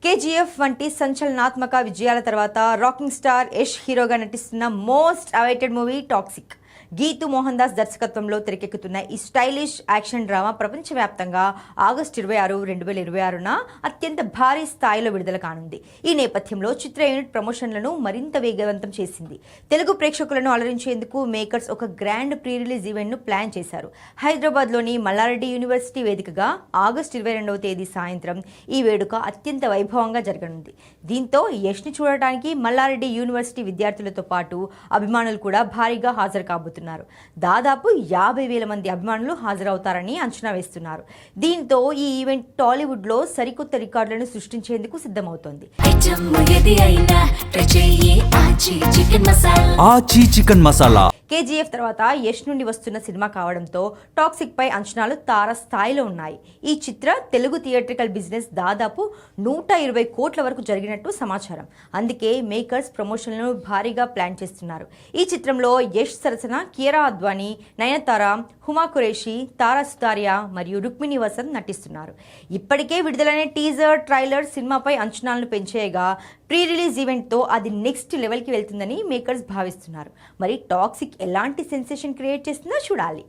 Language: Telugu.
కేజీఎఫ్ వంటి సంచలనాత్మక విజయాల తర్వాత రాకింగ్ స్టార్ యష్ హీరోగా నటిస్తున్న most awaited movie Toxic Geetu Mohan Das దర్శకత్వంలో తెరకెక్కుతున్న ఈ స్టైలిష్ యాక్షన్ డ్రామా ప్రపంచవ్యాప్తంగా ఆగస్టు 26, 2026న అత్యంత భారీ స్థాయిలో విడుదల కానుంది. ఈ నేపథ్యంలో చిత్ర యూనిట్ ప్రమోషన్లను మరింత వేగవంతం చేసింది. తెలుగు ప్రేక్షకులను అలరించేందుకు మేకర్స్ ఒక గ్రాండ్ ప్రీ రిలీజ్ ఈవెంట్ను ప్లాన్ చేశారు. హైదరాబాద్లోని మల్లారెడ్డి యూనివర్సిటీ వేదికగా ఆగస్టు 22వ తేదీ సాయంత్రం ఈ వేడుక అత్యంత వైభవంగా జరగనుంది. దీంతో యష్ని చూడటానికి మల్లారెడ్డి యూనివర్సిటీ విద్యార్థులతో పాటు అభిమానులు కూడా భారీగా హాజరు కాబోతున్నారు. దాదాపు 50,000 మంది అభిమానులు హాజరవుతారని అంచనా వేస్తున్నారు. దీంతో ఈ ఈవెంట్ టాలీవుడ్ లో సరికొత్త రికార్డులను సృష్టించేందుకు సిద్ధమవుతోంది. చికెన్ మసాలా కేజీఎఫ్ తర్వాత యష్ నుండి వస్తున్న సినిమా కావడంతో టాక్సిక్ పై అంచనాలు తార స్థాయిలో ఉన్నాయి. ఈ చిత్ర తెలుగు థియేట్రికల్ బిజినెస్ దాదాపు 120 కోట్ల వరకు జరిగినట్టు సమాచారం. అందుకే మేకర్స్ ప్రమోషన్లను భారీగా ప్లాన్ చేస్తున్నారు. ఈ చిత్రంలో యష్ సరసన కియారా అద్వానీ, నయనతార, హుమా ఖురేషి, తారా సుతారియా మరియు రుక్మిణి వసంత్ నటిస్తున్నారు. ఇప్పటికే విడుదలైన టీజర్, ట్రైలర్ సినిమాపై అంచనాలను పెంచేయగా ప్రీ రిలీజ్ ఈవెంట్తో అది నెక్స్ట్ లెవెల్కి వెళ్తుందని మేకర్స్ భావిస్తున్నారు. మరి టాక్సిక్ ఎలాంటి సెన్సేషన్ క్రియేట్ చేస్తుందో చూడాలి.